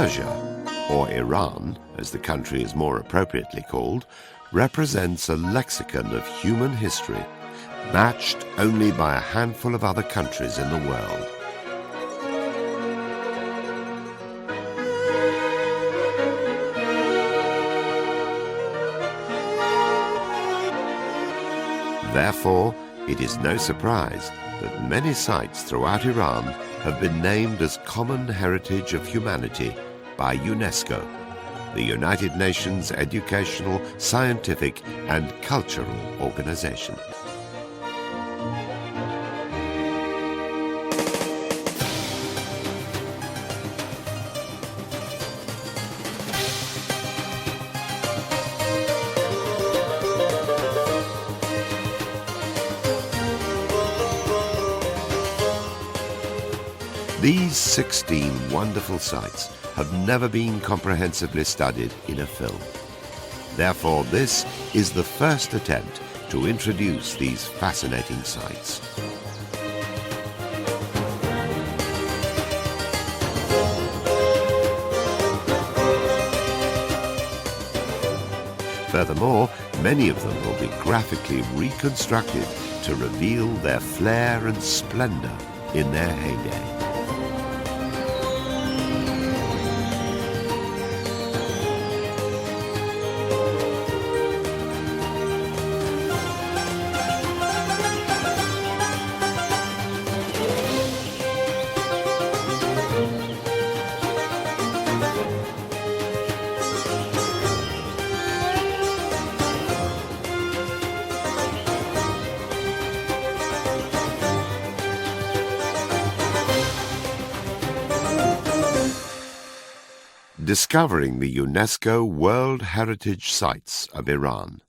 Persia, or Iran, as the country is more appropriately called, represents a lexicon of human history, matched only by a handful of other countries in the world. Therefore, it is no surprise that many sites throughout Iran have been named as Common Heritage of Humanity by UNESCO, the United Nations Educational, Scientific and Cultural Organization. These 16 wonderful sites have never been comprehensively studied in a film. Therefore, this is the first attempt to introduce these fascinating sites. Furthermore, many of them will be graphically reconstructed to reveal their flair and splendor in their heyday. Discovering the UNESCO World Heritage Sites of Iran.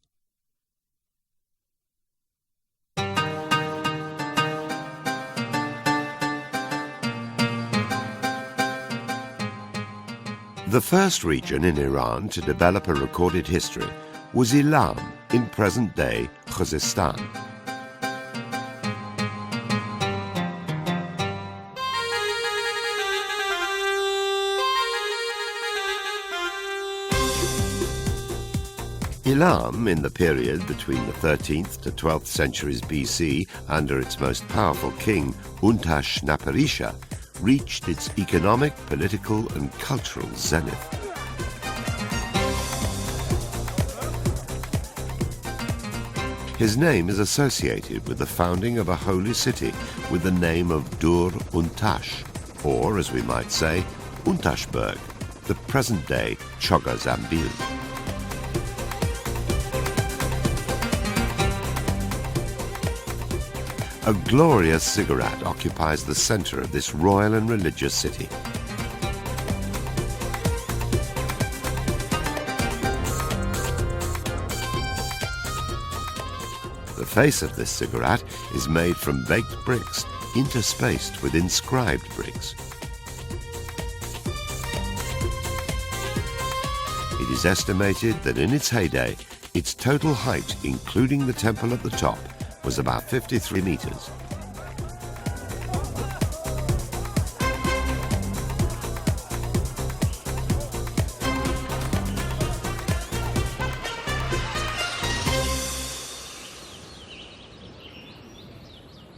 The first region in Iran to develop a recorded history was Ilam in present-day Khuzestan. Ilam, in the period between the 13th to 12th centuries BC, under its most powerful king, Untash-Naparisha, reached its economic, political and cultural zenith. His name is associated with the founding of a holy city with the name of Dur Untash, or, as we might say, Untashberg, the present-day Chogha-Zambil. A glorious ziggurat occupies the center of this royal and religious city. The face of this ziggurat is made from baked bricks interspaced with inscribed bricks. It is estimated that in its heyday, its total height, including the temple at the top, was about 53 meters.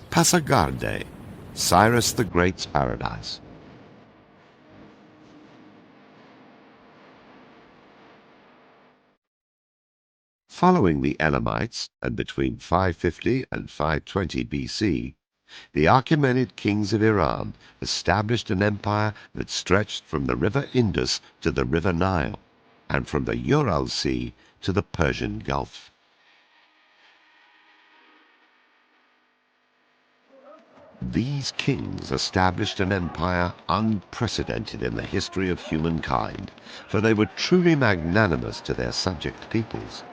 Pasargadae, Cyrus the Great's paradise. Following the Elamites, and between 550 and 520 BC, the Achaemenid kings of Iran established an empire that stretched from the river Indus to the river Nile, and from the Ural Sea to the Persian Gulf. These kings established an empire unprecedented in the history of humankind, for they were truly magnanimous to their subject peoples.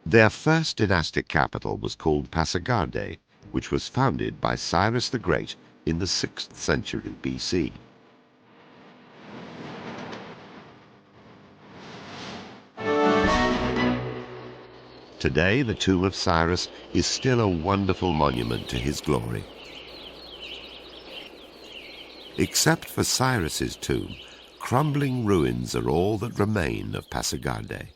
Their first dynastic capital was called Pasargadae, which was founded by Cyrus the Great in the 6th century BC. Today, the tomb of Cyrus is still a wonderful monument to his glory. Except for Cyrus's tomb, crumbling ruins are all that remain of Pasargadae.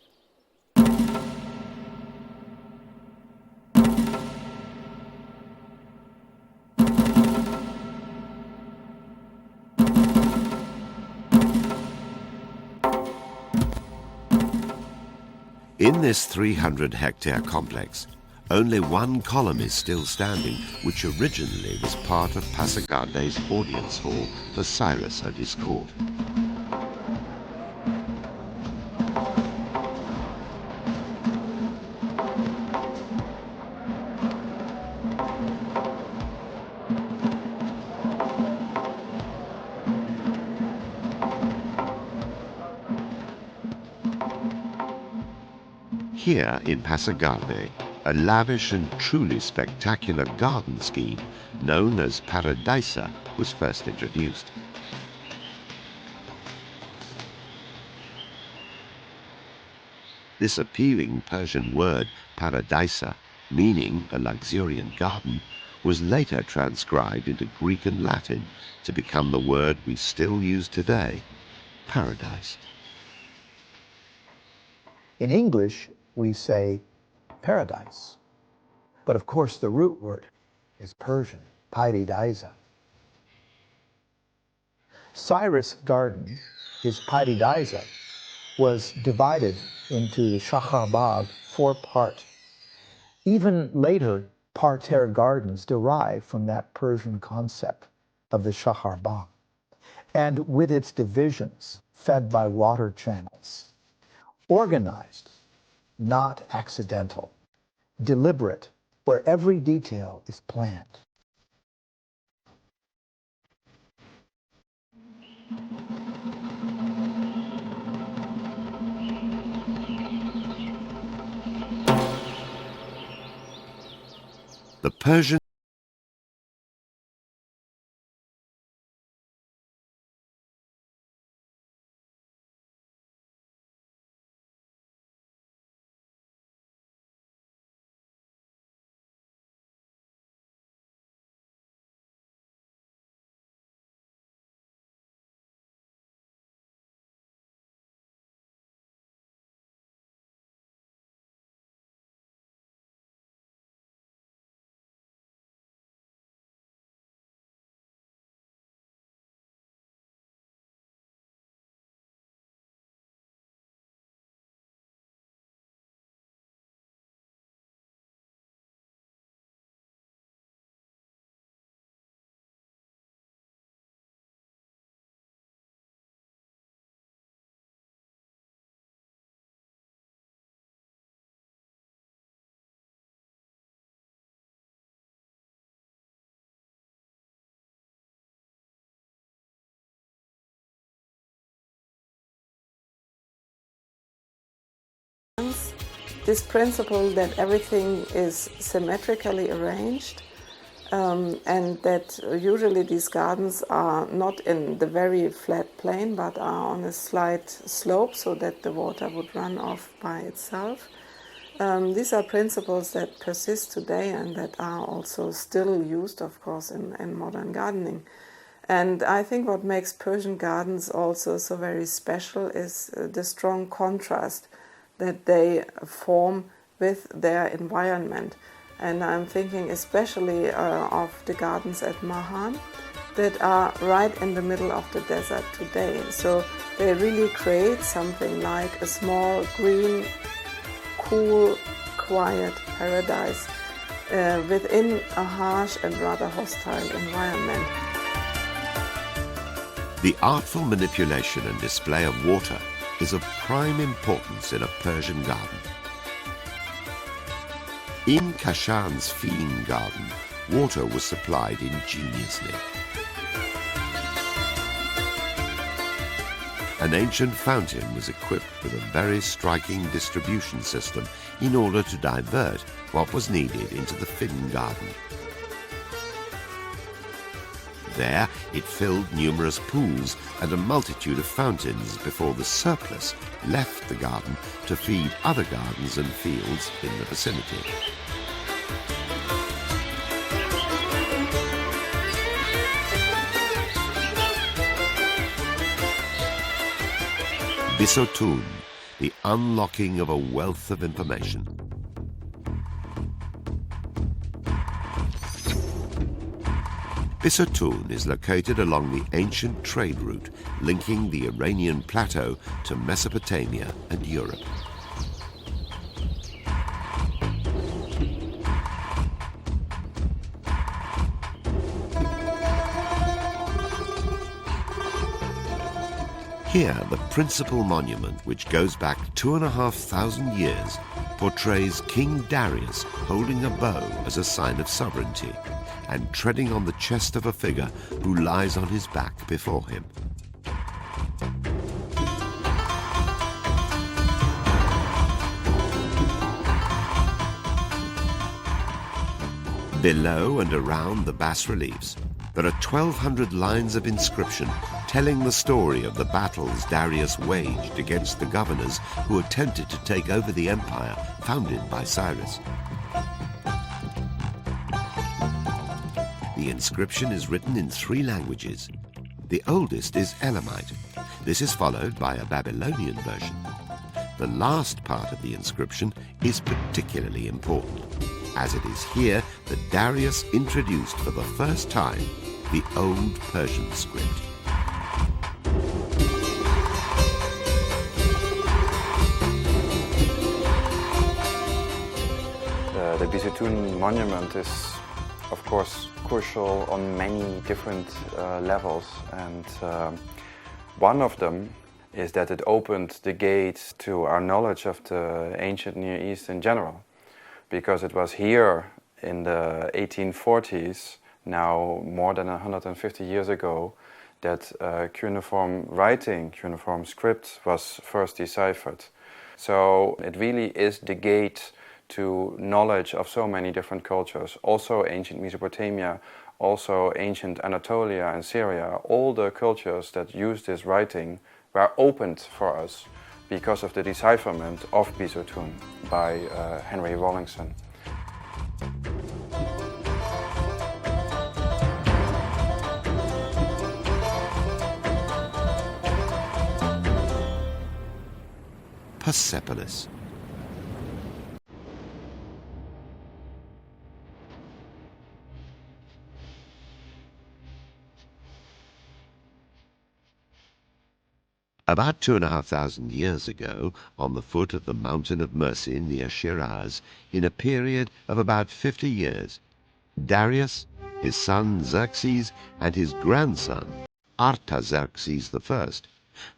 In this 300-hectare complex, only one column is still standing, which originally was part of Pasargadae's audience hall for Cyrus and his court. Here in Pasargadae, a lavish and truly spectacular garden scheme known as paradisa was first introduced. This appealing Persian word, paradisa, meaning a luxuriant garden, was later transcribed into Greek and Latin to become the word we still use today, paradise. In English, we say paradise. But of course, the root word is Persian, paradisa. Cyrus' garden, his paradisa, was divided into the Shahr-e 4-part. Even later, parterre gardens derive from that Persian concept of the Shahr-e, and with its divisions fed by water channels. Organized, not accidental. Deliberate, where every detail is planned. The Persian This principle that everything is symmetrically arranged and that usually these gardens are not in the very flat plain but are on a slight slope so that the water would run off by itself. These are principles that persist today and that are also still used, of course, in modern gardening. And I think what makes Persian gardens also so very special is the strong contrast that they form with their environment. And I'm thinking especially of the gardens at Mahan that are right in the middle of the desert today. So they really create something like a small, green, cool, quiet paradise within a harsh and rather hostile environment. The artful manipulation and display of water is of prime importance in a Persian garden. In Kashan's Fiin garden, water was supplied ingeniously. An ancient fountain was equipped with a very striking distribution system in order to divert what was needed into the Fiin garden. There, it filled numerous pools and a multitude of fountains before the surplus left the garden to feed other gardens and fields in the vicinity. Bisotun, the unlocking of a wealth of information. Bisotun is located along the ancient trade route linking the Iranian plateau to Mesopotamia and Europe. Here, the principal monument, which goes back 2,500 years, portrays King Darius holding a bow as a sign of sovereignty and treading on the chest of a figure who lies on his back before him. Below and around the bas-reliefs, there are 1,200 lines of inscription telling the story of the battles Darius waged against the governors who attempted to take over the empire founded by Cyrus. The inscription is written in 3 languages. The oldest is Elamite. This is followed by a Babylonian version. The last part of the inscription is particularly important, as it is here that Darius introduced for the first time the Old Persian script. The Bisotun monument is, of course, crucial on many different levels, and one of them is that it opened the gates to our knowledge of the ancient Near East in general, because it was here in the 1840s, now more than 150 years ago, that cuneiform writing, cuneiform script was first deciphered. So it really is the gate to knowledge of so many different cultures, also ancient Mesopotamia, also ancient Anatolia and Syria. All the cultures that use this writing were opened for us because of the decipherment of Bisotun by Henry Rawlinson. Persepolis. About 2,500 years ago, on the foot of the Mountain of Mercy near Shiraz, in a period of about 50 years, Darius, his son Xerxes, and his grandson Artaxerxes I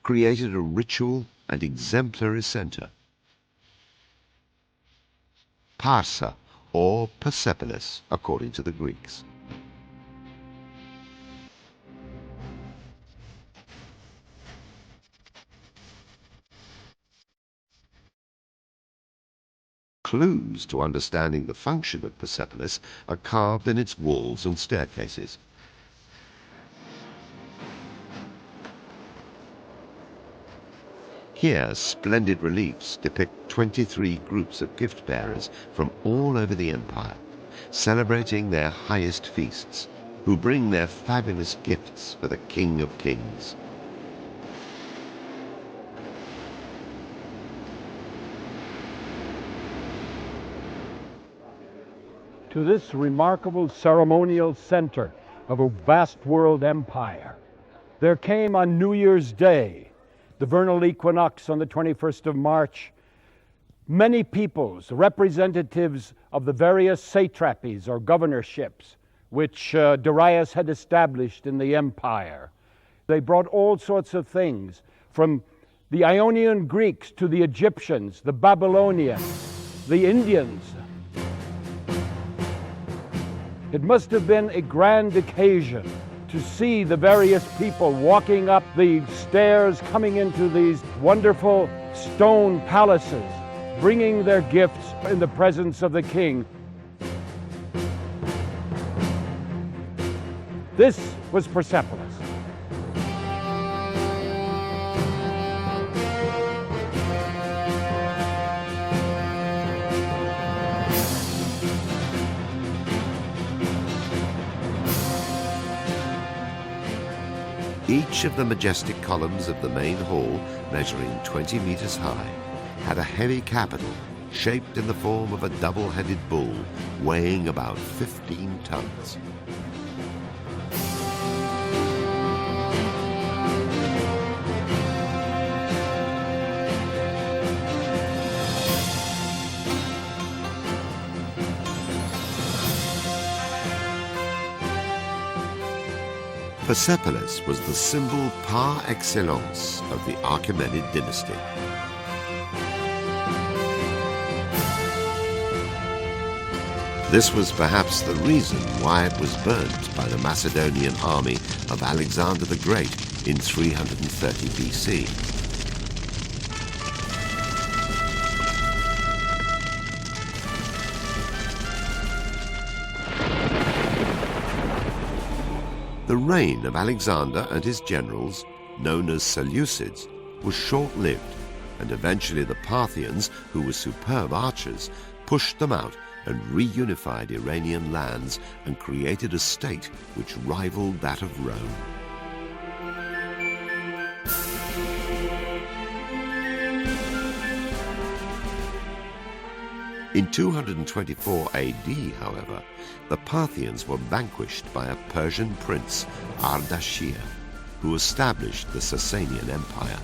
created a ritual and exemplary center, Parsa, or Persepolis, according to the Greeks. Clues to understanding the function of Persepolis are carved in its walls and staircases. Here, splendid reliefs depict 23 groups of gift-bearers from all over the empire, celebrating their highest feasts, who bring their fabulous gifts for the King of Kings. To this remarkable ceremonial center of a vast world empire, there came on New Year's Day, the vernal equinox on the 21st of March, many peoples, representatives of the various satrapies or governorships which Darius had established in the empire. They brought all sorts of things, from the Ionian Greeks to the Egyptians, the Babylonians, the Indians. It must have been a grand occasion to see the various people walking up the stairs, coming into these wonderful stone palaces, bringing their gifts in the presence of the king. This was Persepolis. Each of the majestic columns of the main hall, measuring 20 meters high, had a heavy capital shaped in the form of a double-headed bull weighing about 15 tons. Persepolis was the symbol par excellence of the Achaemenid dynasty. This was perhaps the reason why it was burnt by the Macedonian army of Alexander the Great in 330 BC. The reign of Alexander and his generals, known as Seleucids, was short-lived, and eventually the Parthians, who were superb archers, pushed them out and reunified Iranian lands and created a state which rivaled that of Rome. In 224 AD, however, the Parthians were vanquished by a Persian prince, Ardashir, who established the Sasanian Empire.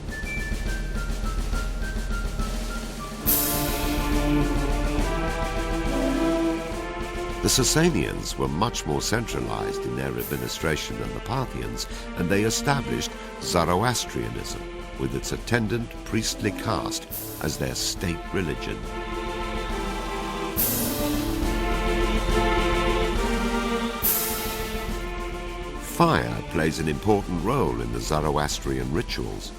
The Sasanians were much more centralized in their administration than the Parthians, and they established Zoroastrianism, with its attendant priestly caste, as their state religion. Fire plays an important role in the Zoroastrian rituals.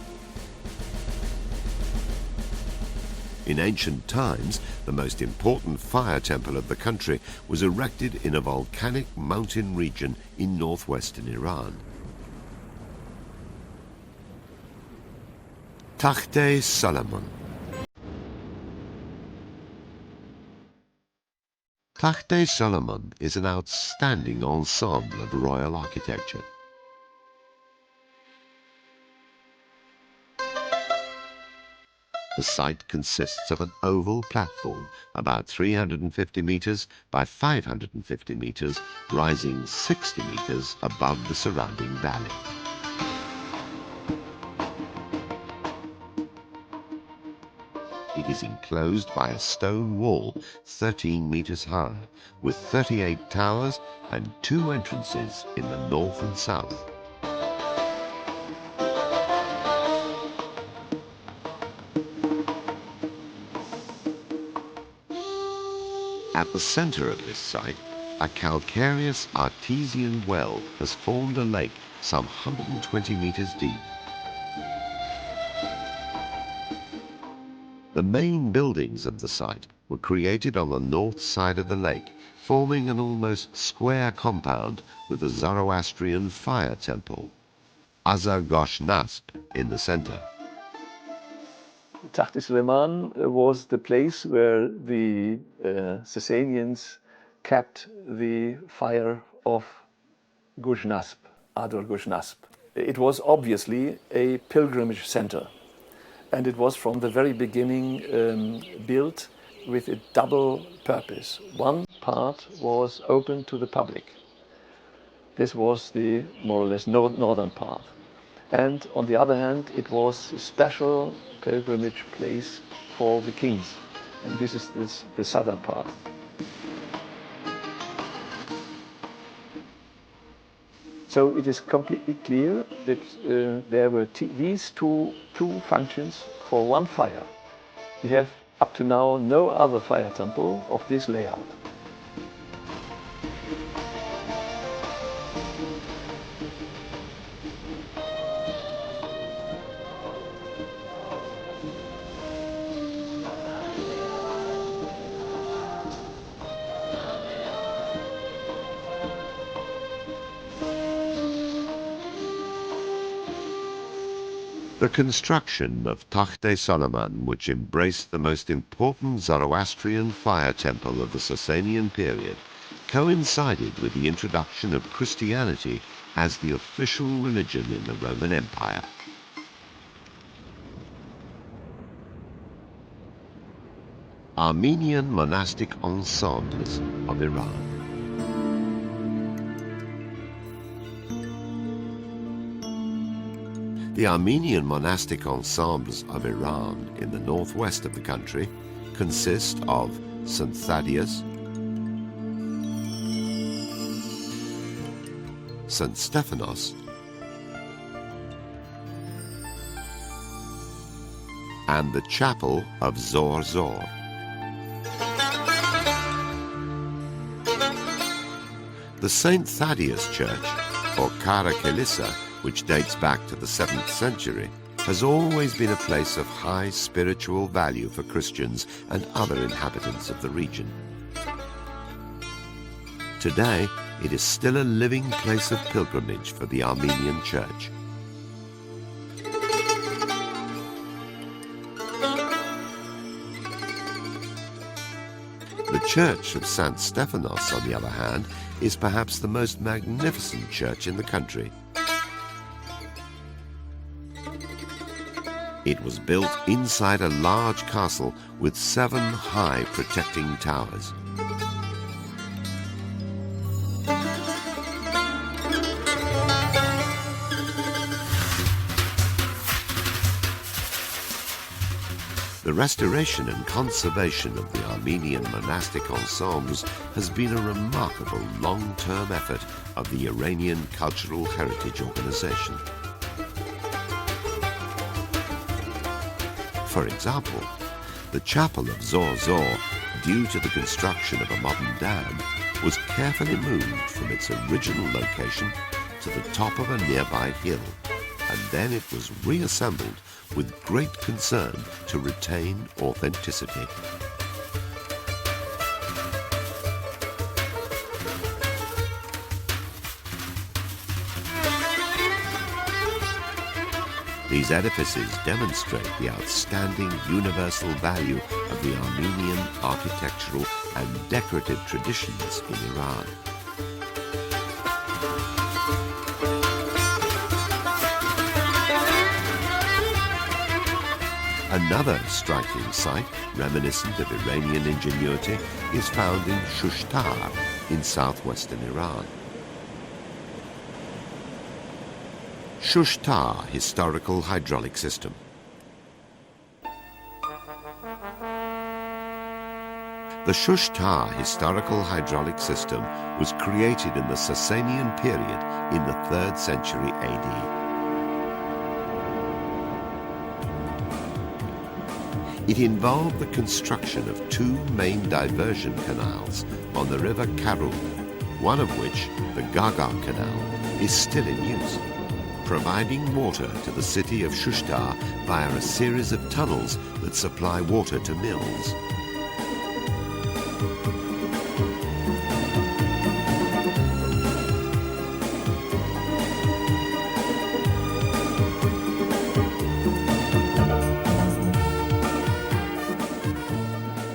In ancient times, the most important fire temple of the country was erected in a volcanic mountain region in northwestern Iran. Takht-e Solomon. Takht-e Solomon is an outstanding ensemble of royal architecture. The site consists of an oval platform about 350 meters by 550 meters, rising 60 meters above the surrounding valley. It is enclosed by a stone wall 13 meters high, with 38 towers and 2 entrances in the north and south. At the center of this site, a calcareous artesian well has formed a lake some 120 meters deep. The main buildings of the site were created on the north side of the lake, forming an almost square compound with the Zoroastrian fire temple, Azar-Gosh-Nasp, in the center. Takht-e was the place where the Sasanians kept the fire of Gosh-Nasp, Adar-Gosh-Nasp. It was obviously a pilgrimage center, and it was from the very beginning built with a double purpose. One part was open to the public. This was the more or less northern part. And on the other hand, it was a special pilgrimage place for the kings. And this is the southern part. So it is completely clear that there were these two functions for one fire. We have up to now no other fire temple of this layout. The construction of Takht-e Solomon, which embraced the most important Zoroastrian fire temple of the Sasanian period, coincided with the introduction of Christianity as the official religion in the Roman Empire. Armenian monastic ensembles of Iran. The Armenian monastic ensembles of Iran in the northwest of the country consist of St. Thaddeus, St. Stephanos, and the Chapel of Zor-Zor. The St. Thaddeus Church, or Kara Kilisa, which dates back to the 7th century, has always been a place of high spiritual value for Christians and other inhabitants of the region. Today, it is still a living place of pilgrimage for the Armenian Church. The Church of St. Stephanos, on the other hand, is perhaps the most magnificent church in the country. It was built inside a large castle with 7 high protecting towers. The restoration and conservation of the Armenian monastic ensembles has been a remarkable long-term effort of the Iranian Cultural Heritage Organization. For example, the Chapel of Zor-Zor, due to the construction of a modern dam, was carefully moved from its original location to the top of a nearby hill, and then it was reassembled with great concern to retain authenticity. These edifices demonstrate the outstanding universal value of the Armenian architectural and decorative traditions in Iran. Another striking site, reminiscent of Iranian ingenuity, is found in Shushtar in southwestern Iran. Shushtar Historical Hydraulic System. The Shushtar Historical Hydraulic System was created in the Sasanian period in the 3rd century AD. It involved the construction of 2 main diversion canals on the river Karun, one of which, the Gaga Canal, is still in use, providing water to the city of Shushtar via a series of tunnels that supply water to mills.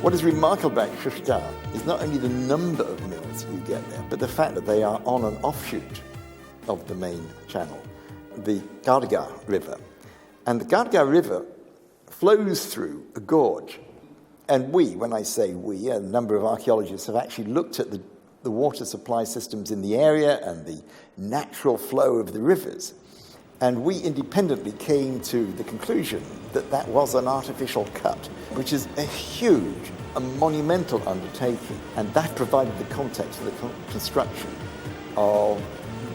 What is remarkable about Shushtar is not only the number of mills you get there, but the fact that they are on an offshoot of the main channel, the Garga River. And the Garga River flows through a gorge. And we, when I say we, a number of archaeologists have actually looked at the water supply systems in the area and the natural flow of the rivers. And we independently came to the conclusion that that was an artificial cut, which is a huge, a monumental undertaking. And that provided the context for the construction of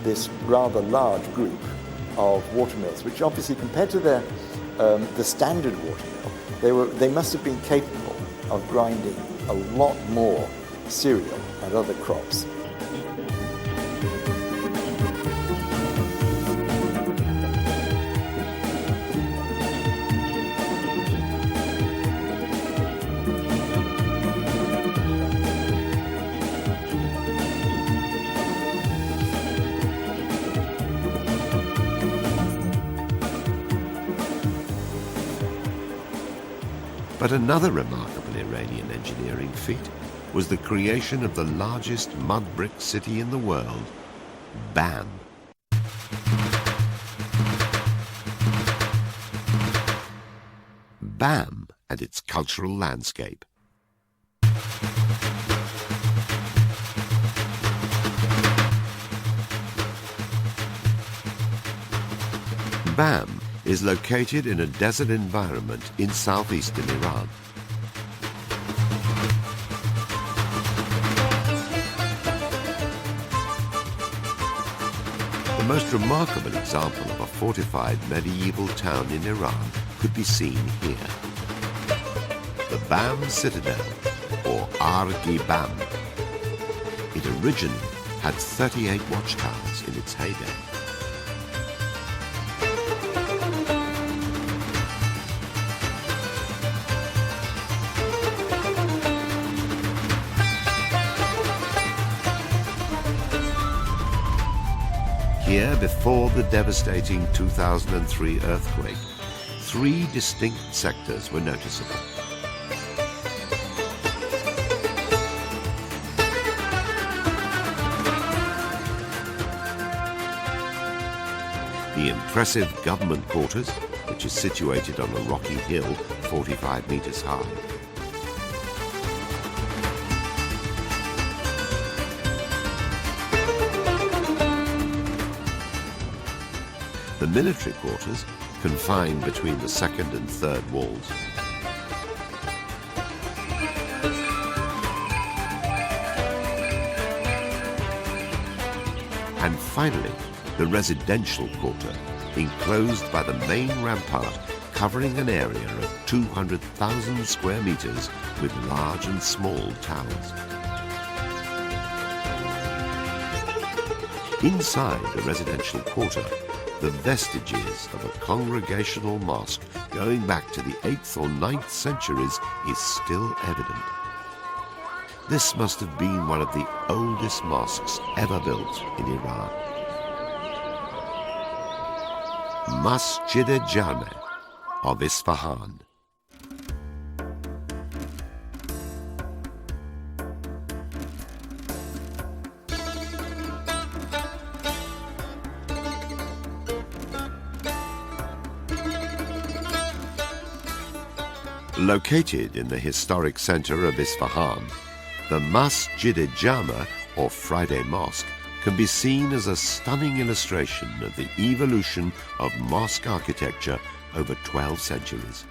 this rather large group of watermills, which obviously, compared to the standard watermill, they must have been capable of grinding a lot more cereal and other crops. But another remarkable Iranian engineering feat was the creation of the largest mud brick city in the world, Bam. Bam and its cultural landscape. Bam is located in a desert environment in southeastern Iran. The most remarkable example of a fortified medieval town in Iran could be seen here. The Bam Citadel, or Argi Bam. It originally had 38 watchtowers in its heyday. Here, before the devastating 2003 earthquake, 3 distinct sectors were noticeable. The impressive government quarters, which is situated on a rocky hill 45 meters high. The military quarters, confined between the second and third walls. And finally, the residential quarter, enclosed by the main rampart, covering an area of 200,000 square meters with large and small towers. Inside the residential quarter, the vestiges of a congregational mosque going back to the 8th or 9th centuries is still evident. This must have been one of the oldest mosques ever built in Iran. Masjed-e of Isfahan. Located in the historic center of Isfahan, the Masjed-e, or Friday Mosque, can be seen as a stunning illustration of the evolution of mosque architecture over 12 centuries.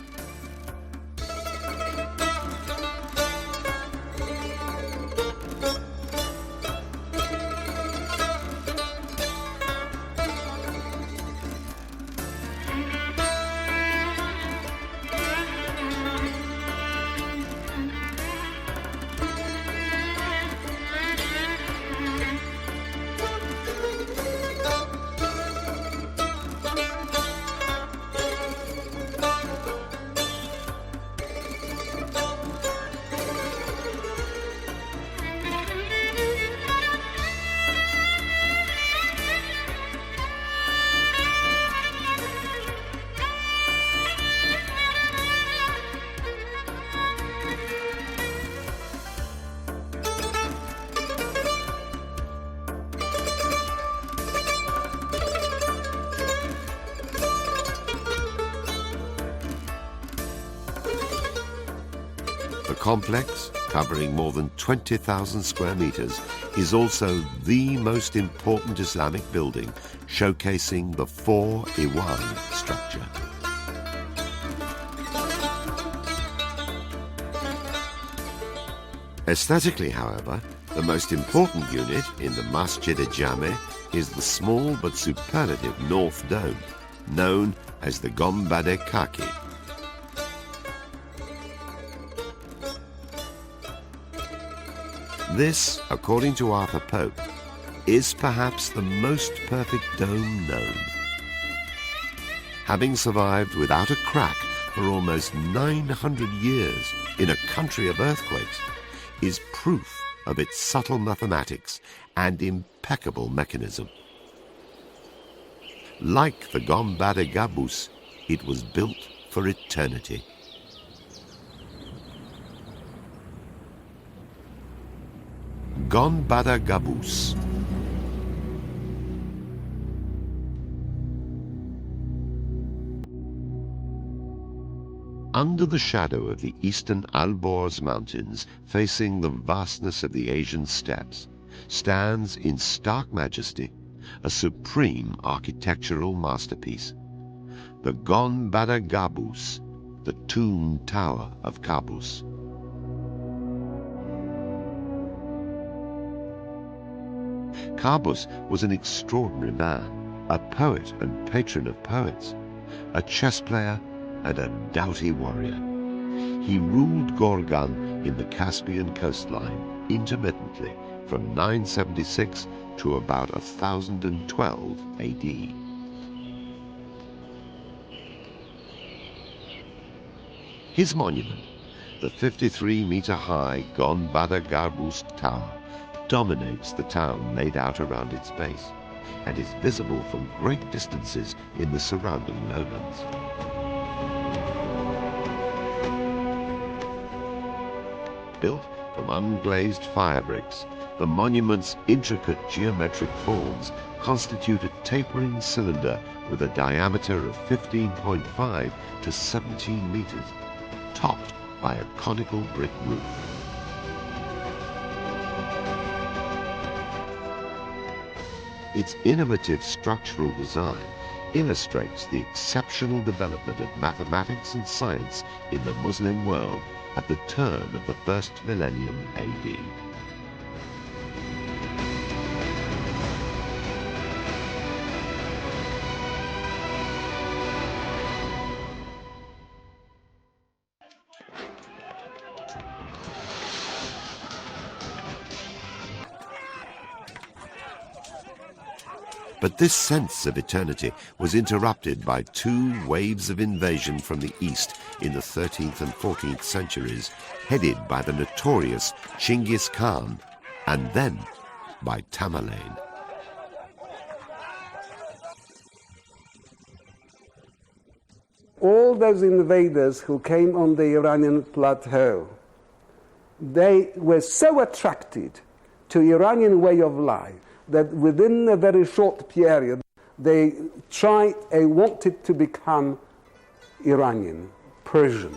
The complex, covering more than 20,000 square meters, is also the most important Islamic building, showcasing the 4 Iwan structure. Aesthetically, however, the most important unit in the Masjed-e is the small but superlative north dome, known as the Gonbad-e. This, according to Arthur Pope, is perhaps the most perfect dome known. Having survived without a crack for almost 900 years in a country of earthquakes, is proof of its subtle mathematics and impeccable mechanism. Like the Gonbad-e, it was built for eternity. Gonbad-e. Under the shadow of the eastern Alborz mountains, facing the vastness of the Asian steppes, stands in stark majesty a supreme architectural masterpiece, the Gonbad-e, the Tomb Tower of Qaboos. Qaboos was an extraordinary man, a poet and patron of poets, a chess player and a doughty warrior. He ruled Gorgan in the Caspian coastline intermittently from 976 to about 1012 AD. His monument, the 53-meter-high Gonbad-e Tower, dominates the town laid out around its base and is visible from great distances in the surrounding lowlands. Built from unglazed fire bricks, the monument's intricate geometric forms constitute a tapering cylinder with a diameter of 15.5 to 17 meters, topped by a conical brick roof. Its innovative structural design illustrates the exceptional development of mathematics and science in the Muslim world at the turn of the first millennium AD. But this sense of eternity was interrupted by two waves of invasion from the east in the 13th and 14th centuries, headed by the notorious Chinggis Khan, and then by Tamerlane. All those invaders who came on the Iranian plateau, they were so attracted to Iranian way of life that within a very short period, they wanted to become Iranian, Persian.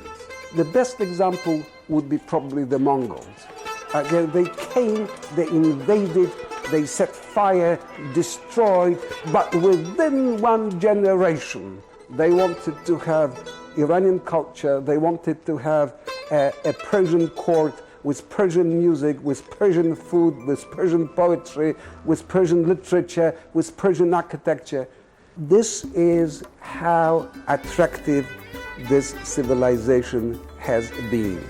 The best example would be probably the Mongols. They came, they invaded, they set fire, destroyed, but within one generation, they wanted to have Iranian culture, they wanted to have a Persian court with Persian music, with Persian food, with Persian poetry, with Persian literature, with Persian architecture. This is how attractive this civilization has been.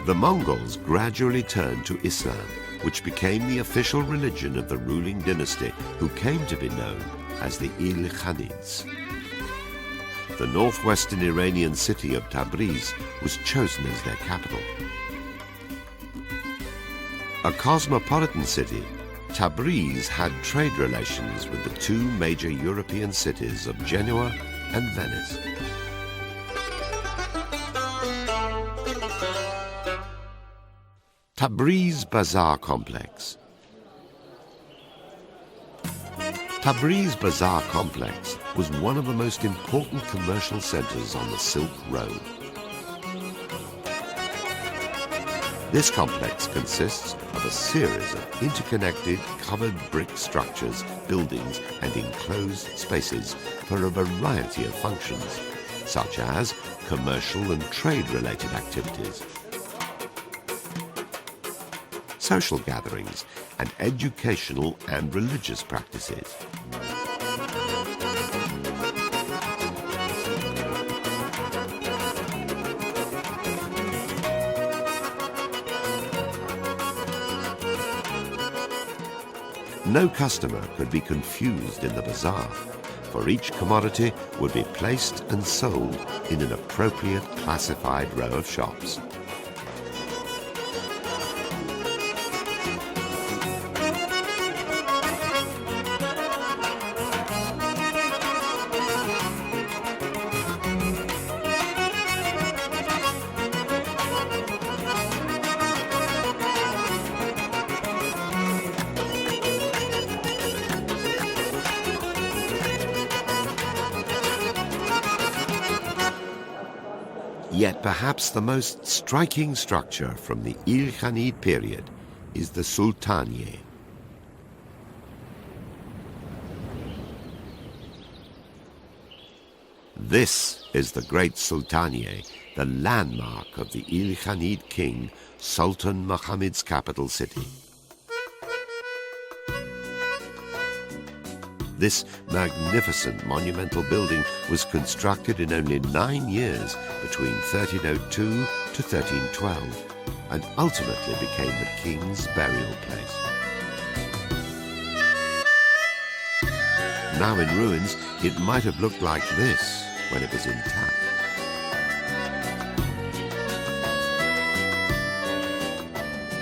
The Mongols gradually turned to Islam, which became the official religion of the ruling dynasty, who came to be known as the Ilkhanids. The northwestern Iranian city of Tabriz was chosen as their capital. A cosmopolitan city, Tabriz had trade relations with the two major European cities of Genoa and Venice. Tabriz Bazaar Complex. Tabriz Bazaar Complex was one of the most important commercial centers on the Silk Road. This complex consists of a series of interconnected covered brick structures, buildings and enclosed spaces for a variety of functions, such as commercial and trade-related activities, social gatherings, and educational and religious practices. No customer could be confused in the bazaar, for each commodity would be placed and sold in an appropriate classified row of shops. Yet perhaps the most striking structure from the Ilkhanid period is the Sultaniye. This is the great Sultaniye, the landmark of the Ilkhanid king, Sultan Muhammad's capital city. This magnificent monumental building was constructed in only 9 years between 1302 to 1312 and ultimately became the king's burial place. Now in ruins, it might have looked like this when it was intact.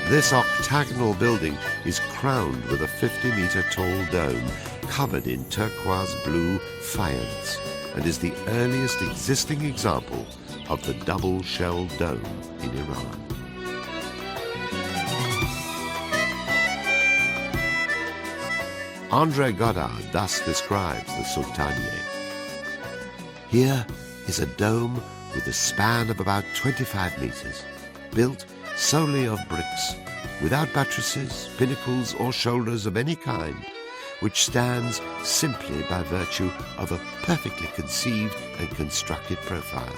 This octagonal building is crowned with a 50-meter tall dome covered in turquoise blue faience and is the earliest existing example of the double-shell dome in Iran. André Goddard thus describes the Sultaniye. Here is a dome with a span of about 25 meters, built solely of bricks, without buttresses, pinnacles, or shoulders of any kind, which stands simply by virtue of a perfectly conceived and constructed profile.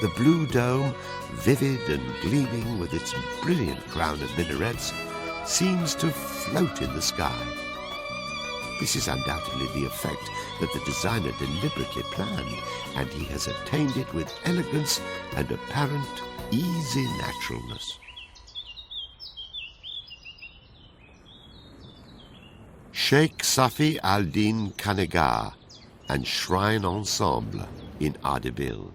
The blue dome, vivid and gleaming with its brilliant crown of minarets, seems to float in the sky. This is undoubtedly the effect that the designer deliberately planned, and he has attained it with elegance and apparent easy naturalness. Sheikh Safi al-Din Khanegar and Shrine Ensemble in Ardabil.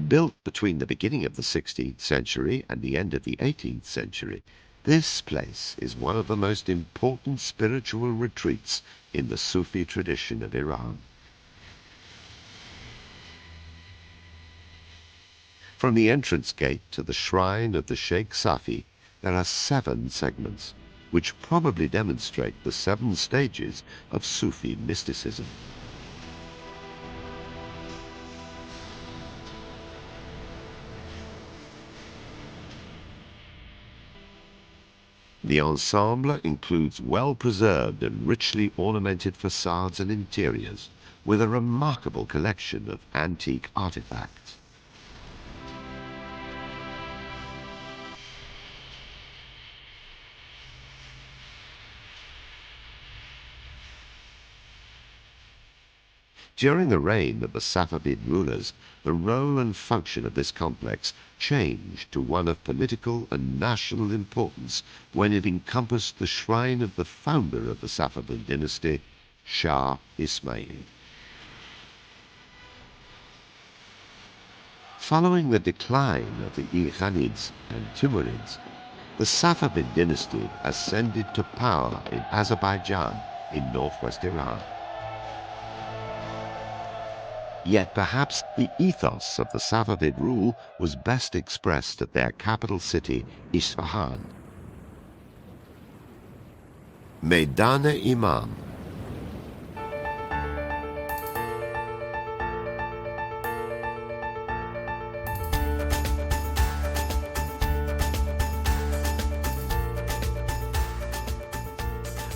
Built between the beginning of the 16th century and the end of the 18th century, this place is one of the most important spiritual retreats in the Sufi tradition of Iran. From the entrance gate to the shrine of the Sheikh Safi, there are 7 segments, which probably demonstrate the 7 stages of Sufi mysticism. The ensemble includes well-preserved and richly ornamented facades and interiors, with a remarkable collection of antique artifacts. During the reign of the Safavid rulers, the role and function of this complex changed to one of political and national importance when it encompassed the shrine of the founder of the Safavid dynasty, Shah Ismail. Following the decline of the Ilkhanids and Timurids, the Safavid dynasty ascended to power in Azerbaijan in northwest Iran. Yet perhaps the ethos of the Safavid rule was best expressed at their capital city, Isfahan. Meydan-e-Imam.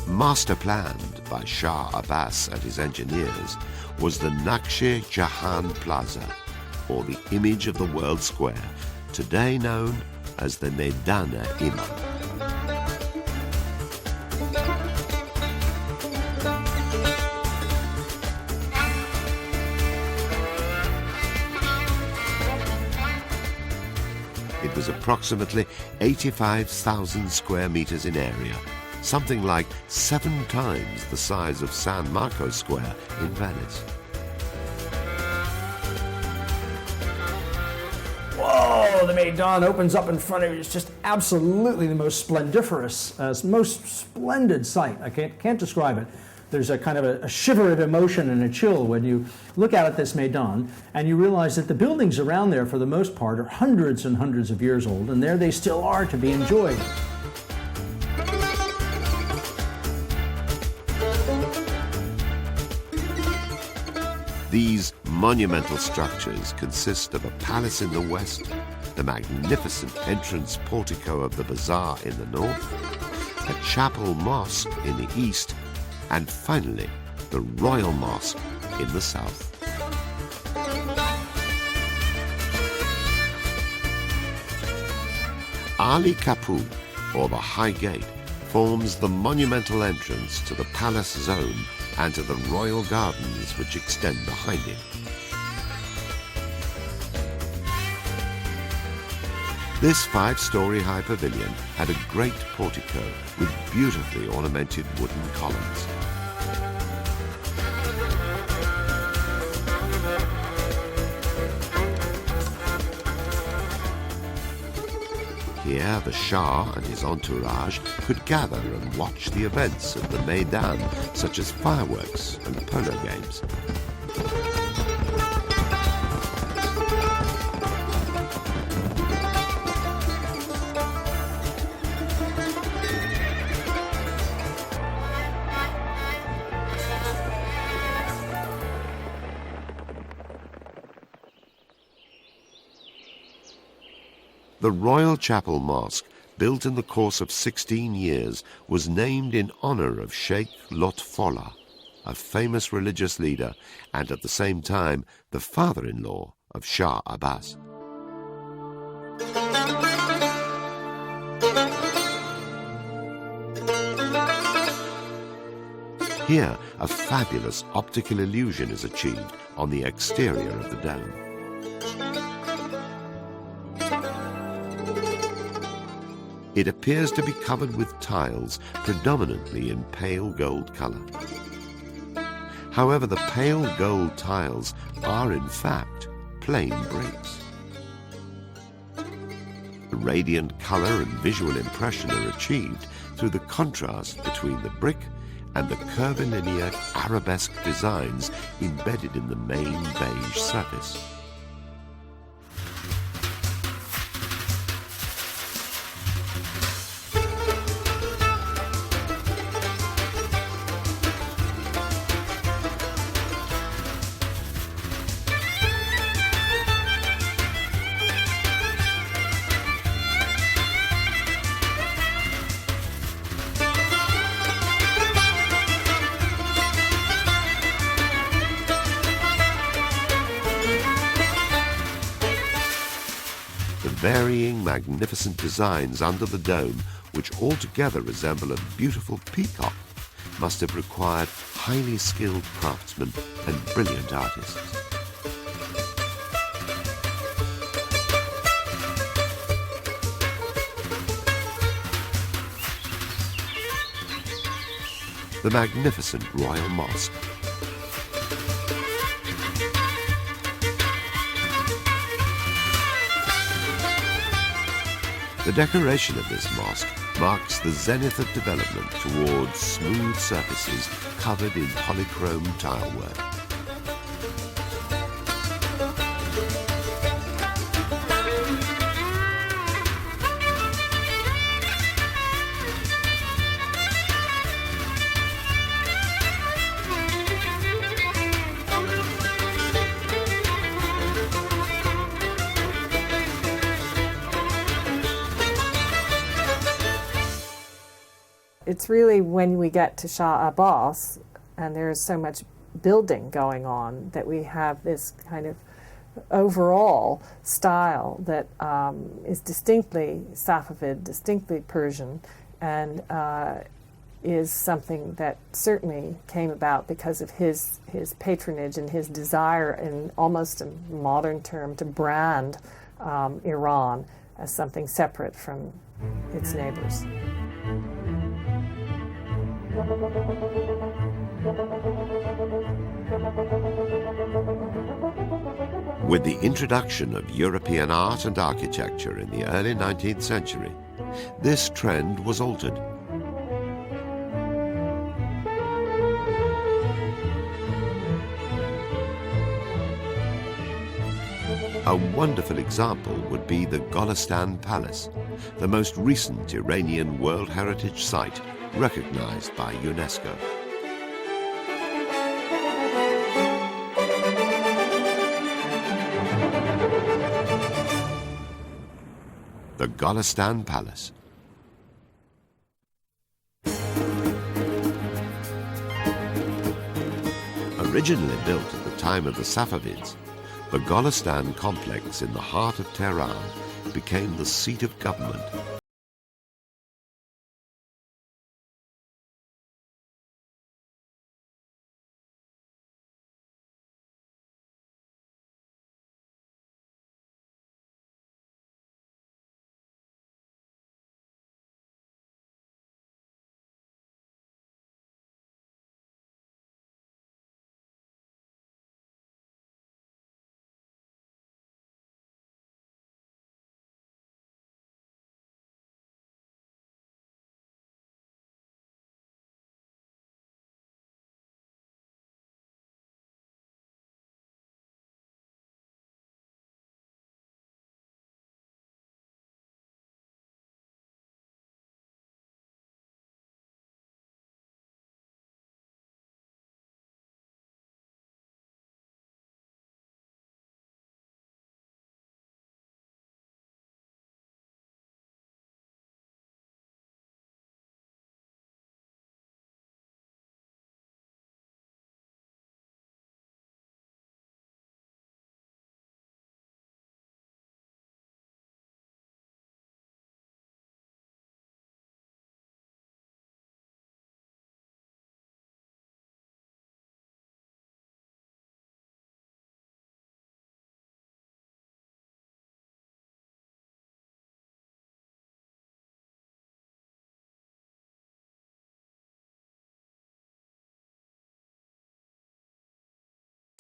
Master planned by Shah Abbas and his engineers was the Naqsh-e Jahan Plaza, or the Image of the World Square, today known as the Meydan-e-Imam. It was approximately 85,000 square meters in area, something like 7 times the size of San Marco Square in Venice. Whoa, the Meydan opens up in front of you. It's just absolutely the most splendiferous, most splendid sight. I can't describe it. There's a kind of a shiver of emotion and a chill when you look out at this Meydan and you realize that the buildings around there, for the most part, are hundreds and hundreds of years old, and there they still are to be enjoyed. These monumental structures consist of a palace in the west, the magnificent entrance portico of the bazaar in the north, a chapel mosque in the east, and finally, the Royal Mosque in the south. Ali Kapı, or the High Gate, forms the monumental entrance to the palace zone and to the royal gardens which extend behind it. This 5-story high pavilion had a great portico with beautifully ornamented wooden columns. Here, the Shah and his entourage could gather and watch the events of the Maidan, such as fireworks and polo games. The Royal Chapel Mosque, built in the course of 16 years, was named in honor of Sheikh Lotfollah, a famous religious leader and at the same time the father-in-law of Shah Abbas. Here, a fabulous optical illusion is achieved on the exterior of the dome. It appears to be covered with tiles, predominantly in pale gold color. However, the pale gold tiles are in fact plain bricks. The radiant color and visual impression are achieved through the contrast between the brick and the curvilinear arabesque designs embedded in the main beige surface. Varying magnificent designs under the dome, which altogether resemble a beautiful peacock, must have required highly skilled craftsmen and brilliant artists. The magnificent Royal Mosque. The decoration of this mosque marks the zenith of development towards smooth surfaces covered in polychrome tile work. It's really when we get to Shah Abbas, and there's so much building going on, that we have this kind of overall style that is distinctly Safavid, distinctly Persian, and is something that certainly came about because of his patronage and his desire, in almost a modern term, to brand Iran as something separate from its neighbors. With the introduction of European art and architecture in the early 19th century, this trend was altered. A wonderful example would be the Golestan Palace, the most recent Iranian World Heritage Site recognized by UNESCO. the Golestan Palace. Originally built at the time of the Safavids, the Golestan complex in the heart of Tehran became the seat of government.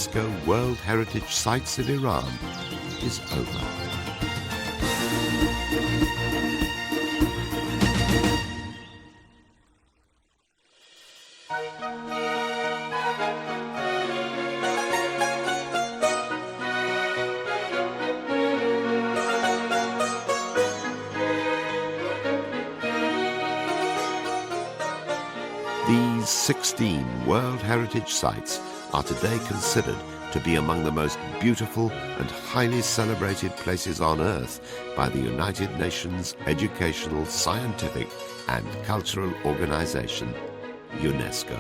UNESCO World Heritage Sites in Iran is over. These 16 World Heritage Sites are today considered to be among the most beautiful and highly celebrated places on Earth by the United Nations Educational, Scientific and Cultural Organization, UNESCO.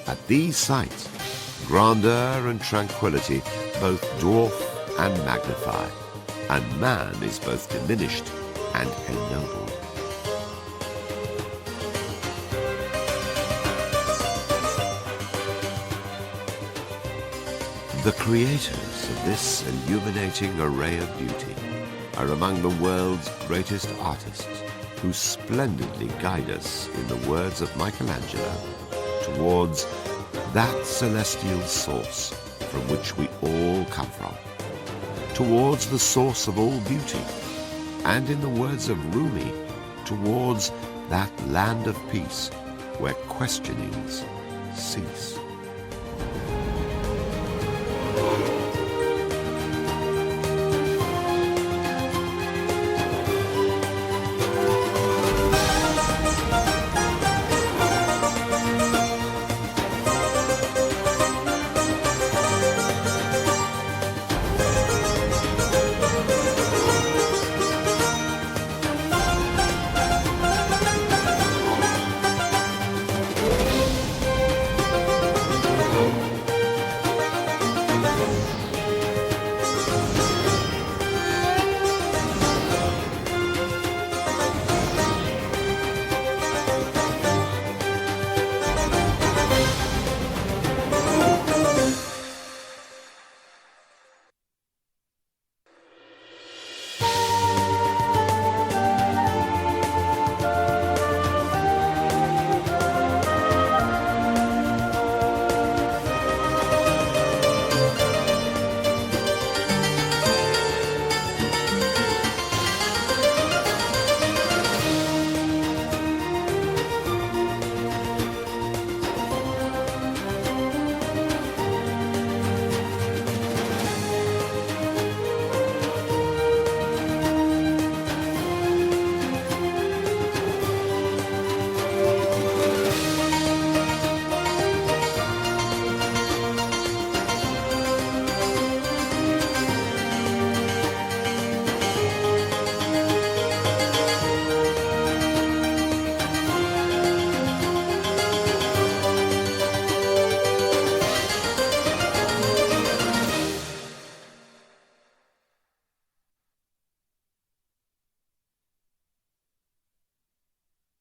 At these sites, grandeur and tranquility both dwarf and magnify, and man is both diminished and ennobled. The creators of this illuminating array of beauty are among the world's greatest artists, who splendidly guide us, in the words of Michelangelo, towards that celestial source from which we all come from, towards the source of all beauty, and in the words of Rumi, towards that land of peace where questionings